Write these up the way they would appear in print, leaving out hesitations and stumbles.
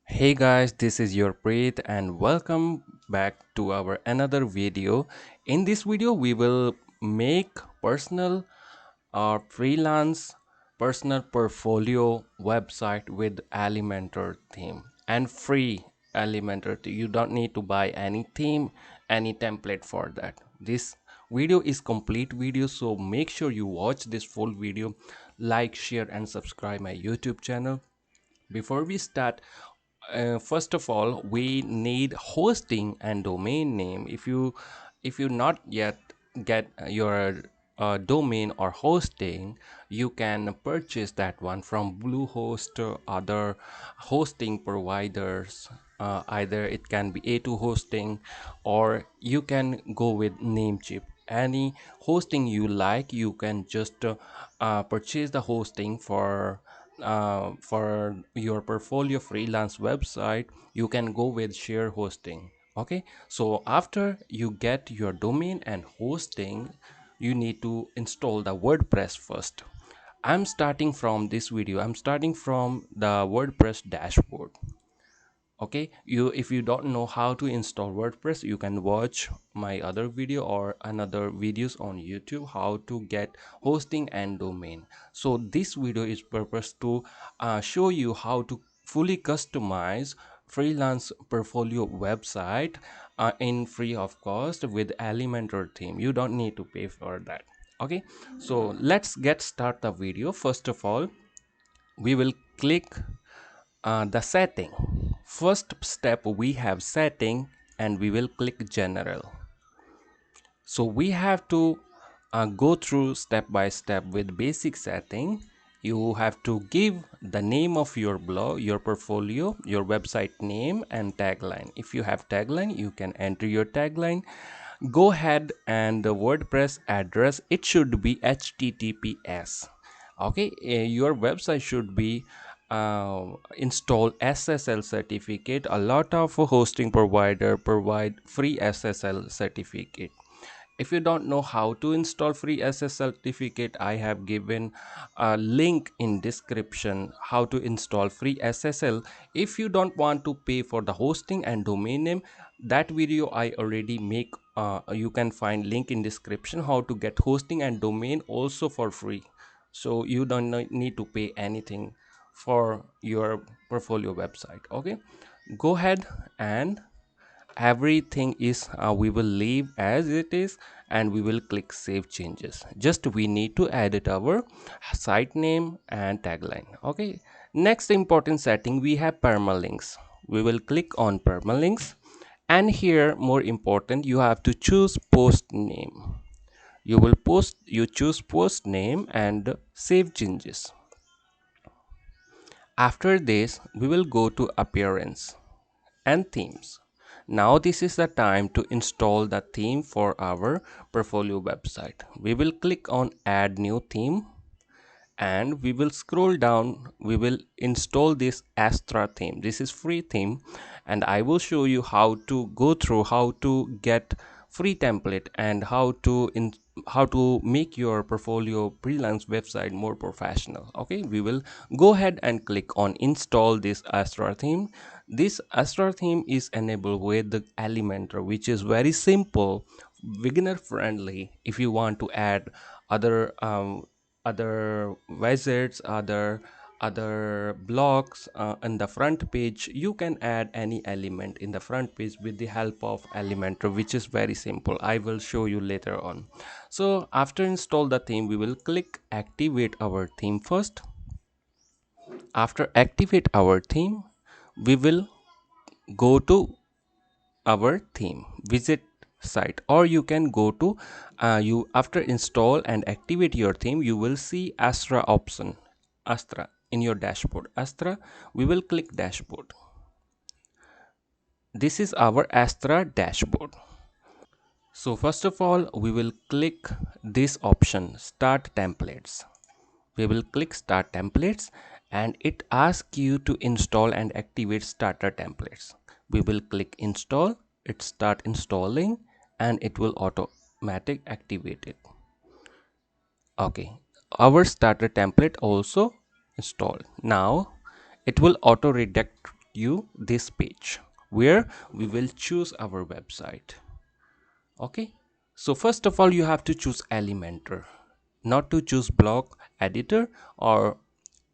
Hey guys, this is your Preet and welcome back to our another video. In this video, we will make personal or freelance personal portfolio website with Elementor theme and free Elementor. You don't need to buy any theme, any template for that. This video is complete video, so make sure you watch this full video, like, share, and subscribe my YouTube channel. Before we start, first of all we need hosting and domain name. If you not yet get your domain or hosting, you can purchase that one from Bluehost or other hosting providers. Either it can be A2 hosting, or you can go with Namecheap. Any hosting you like, you can just purchase the hosting for your portfolio freelance website. You can go with share hosting. Okay, so after you get your domain and hosting, you need to install the WordPress first. I'm starting from the WordPress dashboard. Okay, if you don't know how to install WordPress, you can watch my other video or another videos on YouTube how to get hosting and domain. So this video is purpose to show you how to fully customize freelance portfolio website in free of cost with Elementor theme. You don't need to pay for that. Okay, so let's get start the video. First of all, we will click the setting. First step, we have setting, and we will click general. So we have to go through step by step with basic setting. You have to give the name of your blog, your portfolio, your website name, and tagline. If you have tagline, you can enter your tagline. Go ahead, and the WordPress address, it should be https. Okay, your website should be install SSL certificate. A lot of hosting provider provide free SSL certificate. If you don't know how to install free SSL certificate, I have given a link in description how to install free SSL. If you don't want to pay for the hosting and domain name, that video I already make. You can find link in description how to get hosting and domain also for free, so you don't need to pay anything for your portfolio website. Okay, go ahead, and everything is we will leave as it is, and we will click save changes. Just we need to edit our site name and tagline. Okay, next important setting, we have permalinks. We will click on permalinks, and here more important, you have to choose post name. You choose post name and save changes. After this, we will go to appearance and themes. Now this is the time to install the theme for our portfolio website. We will click on add new theme, and we will scroll down. We will install this Astra theme. This is free theme, and I will show you how to go through how to get free template and how to make your portfolio freelance website more professional. Okay, we will go ahead and click on install this Astra theme. This Astra theme is enabled with the Elementor, which is very simple, beginner friendly. If you want to add other other widgets, other blocks on the front page, you can add any element in the front page with the help of Elementor, which is very simple. I will show you later on. So after install the theme, we will click activate our theme first. After activate our theme, we will go to our theme visit site, or you can go to you after install and activate your theme, you will see Astra option, Astra in your dashboard. Astra, we will click dashboard. This is our Astra dashboard. So first of all, we will click this option, start templates. We will click start templates, and it asks you to install and activate starter templates. We will click install. It start installing, and it will automatic activate it. Okay, our starter template also installed. Now it will auto redirect you this page where we will choose our website. Okay, so first of all you have to choose Elementor, not to choose block editor or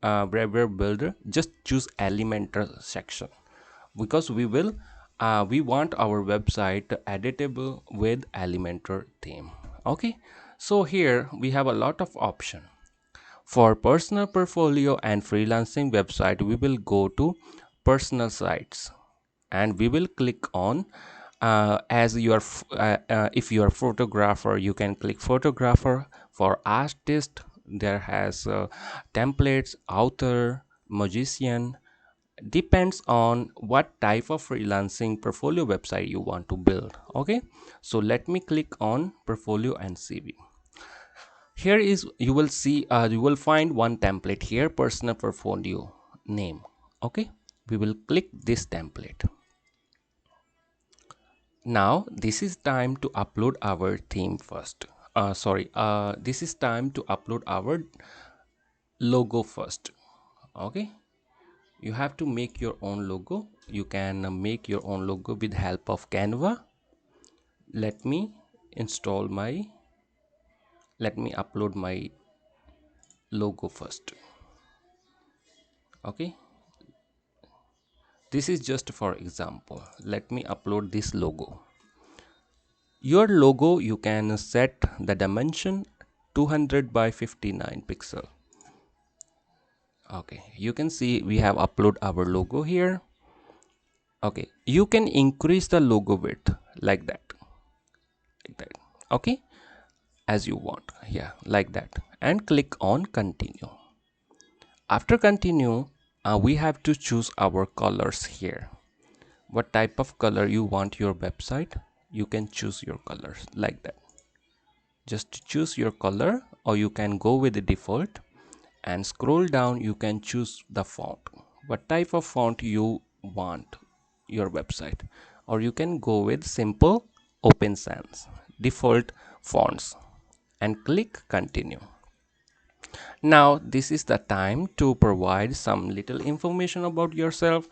web builder. Just choose Elementor section, because we want our website editable with Elementor theme. Okay, so here we have a lot of option. For personal portfolio and freelancing website, we will go to personal sites and we will click on as you are if you are photographer, you can click photographer. For artist, there has templates, author, magician. Depends on what type of freelancing portfolio website you want to build. Okay, so let me click on portfolio and CV. Here is, you will see you will find one template here, personal portfolio name. Okay, we will click this template. Now this is time to upload our theme first. This is time to upload our logo first. Okay, you have to make your own logo. You can make your own logo with help of Canva. Let me install my let me upload my logo first. Okay, this is just for example. Let me upload this logo. Your logo, you can set the dimension 200 by 59 pixel. Okay, you can see we have upload our logo here. Okay, you can increase the logo width like that. Okay, as you want. Yeah, like that, and click on continue. After continue, we have to choose our colors here. What type of color you want your website, you can choose your colors like that. Just choose your color, or you can go with the default and scroll down. You can choose the font, what type of font you want your website, or you can go with simple open sans default fonts and click continue. Now this is the time to provide some little information about yourself.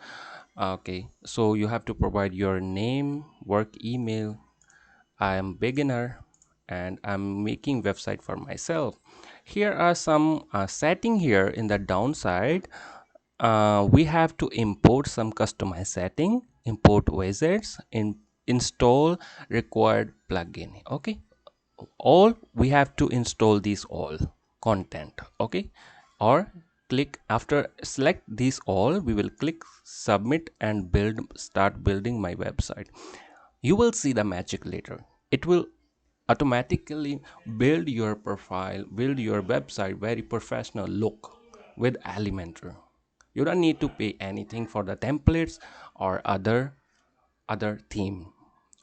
Okay, so you have to provide your name, work email. I am beginner and I'm making website for myself. Here are some setting here in the downside. We have to import some customized setting, import widgets, install required plugin. Okay, all we have to install these all content. Okay, or click after select these all, we will click submit and start building my website. You will see the magic later. It will automatically build your profile, build your website very professional look with Elementor. You don't need to pay anything for the templates or other theme.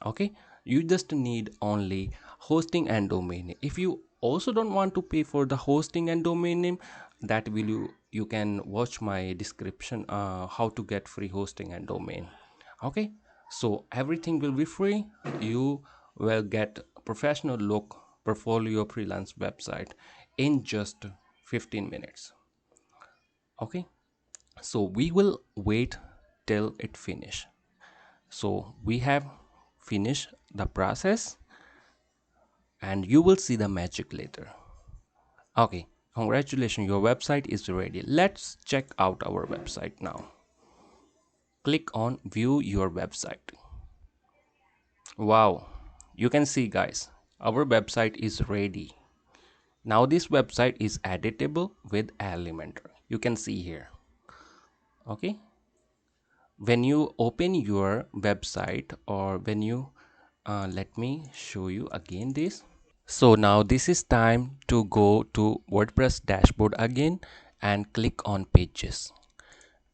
Okay, you just need only hosting and domain name. If you also don't want to pay for the hosting and domain name, that will you can watch my description how to get free hosting and domain. Okay, so everything will be free. You will get professional look portfolio freelance website in just 15 minutes. Okay, so we will wait till it finish. So we have finished the process and you will see the magic later. Okay, congratulations, your website is ready. Let's check out our website now. Click on view your website. Wow, you can see guys, our website is ready. Now this website is editable with Elementor. You can see here. Okay, when you open your website, or when you let me show you again this. So now this is time to go to WordPress dashboard again and click on pages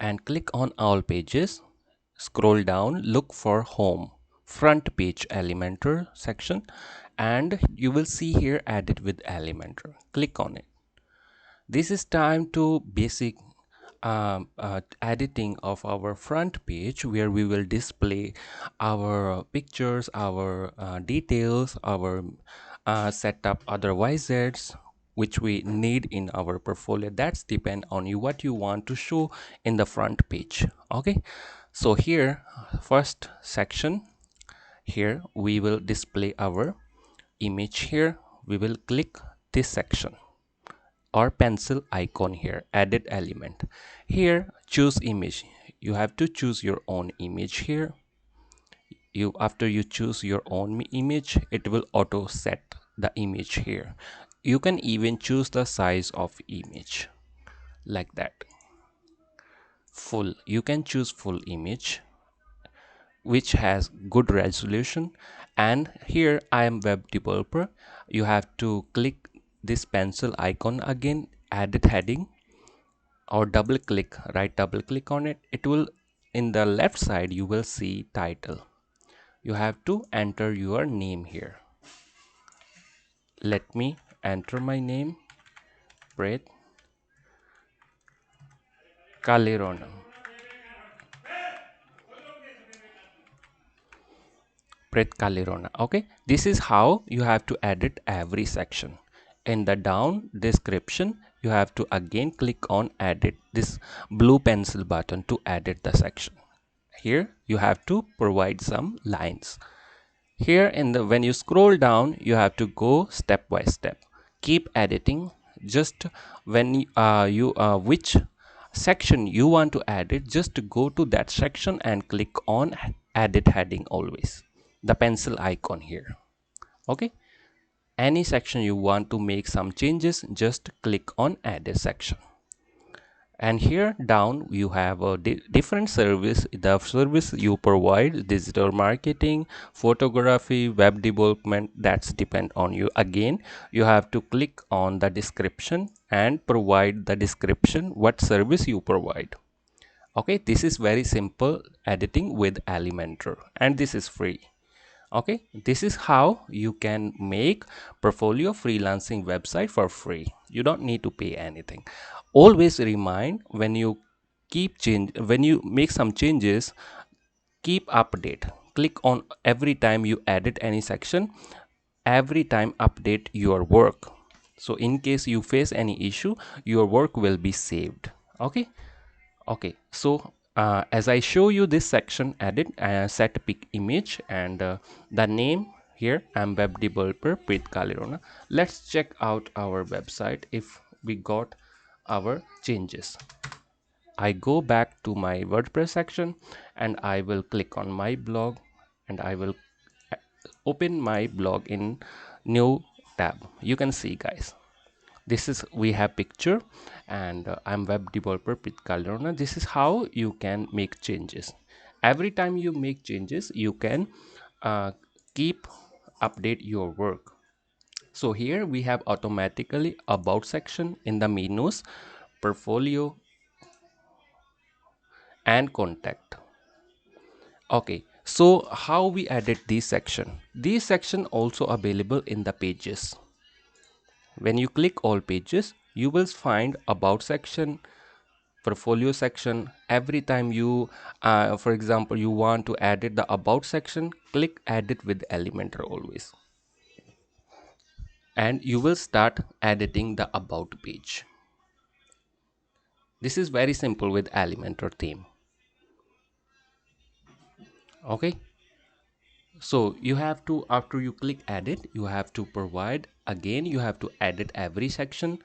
and click on all pages. Scroll down, look for home, front page Elementor section, and you will see here edit with Elementor. Click on it. This is time to basic editing of our front page, where we will display our pictures, our details, our setup other widgets which we need in our portfolio. That's depend on you what you want to show in the front page. Okay, So here, first section, here we will display our image. Here we will click this section or pencil icon here, edit element. Here choose image. You have to choose your own image. Here you, after you choose your own image, it will auto set the image. Here you can even choose the size of image like that. Full, you can choose full image which has good resolution. And here I am web developer, you have to click this pencil icon again, edit heading, or double click, right double click on it. It will, in the left side you will see title. You have to enter your name here. Let me enter my name, preettkalirona. preettkalirona. Okay, this is how you have to edit every section. In the down description, you have to again click on edit, this blue pencil button, to edit the section. Here you have to provide some lines. Here in the, when you scroll down, you have to go step by step, keep editing. Just when you which section you want to edit, just go to that section and click on edit heading, always the pencil icon here. Okay, any section you want to make some changes, just click on edit section. And here down you have a different service, the service you provide: digital marketing, photography, web development. That's depend on you. Again, you have to click on the description and provide the description what service you provide. Okay, this is very simple editing with Elementor, and this is free. Okay, this is how you can make portfolio freelancing website for free. You don't need to pay anything. Always remind, when you when you make some changes, keep update. Click on every time you edit any section, every time update your work. So in case you face any issue, your work will be saved. Okay. Okay, so as I show you this section, edit, set pick image, and the name here, I'm web developer preettkalirona. Let's check out our website if we got our changes. I go back to my WordPress section and I will click on my blog, and I will open my blog in new tab. You can see, guys, this is, we have picture, and I'm web developer preettkalirona. This is how you can make changes. Every time you make changes, you can keep update your work. So here we have automatically about section in the menus, portfolio, and contact. Okay, so how we edit these section? These section also available in the pages. When you click all pages, you will find about section, portfolio section. Every time you for example, you want to edit the about section, click edit with Elementor always, and you will start editing the about page. This is very simple with Elementor theme. Okay, so you have to, after you click edit, you have to provide, again you have to edit every section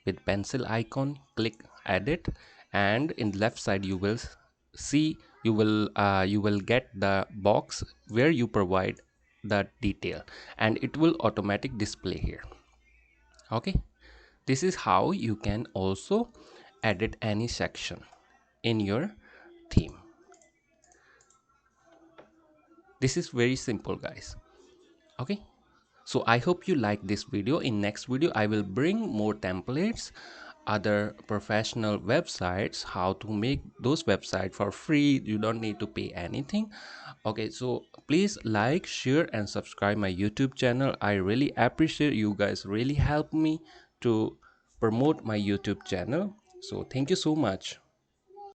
with pencil icon, click edit, and in the left side you will see, you will get the box where you provide the detail, and it will automatic display here. Okay, this is how you can also edit any section in your theme. This is very simple, guys. Okay, so I hope you like this video. In next video I will bring more templates, other professional websites, how to make those websites for free. You don't need to pay anything. Okay, so please like, share, and subscribe my YouTube channel. I really appreciate you guys, really help me to promote my YouTube channel. So thank you so much.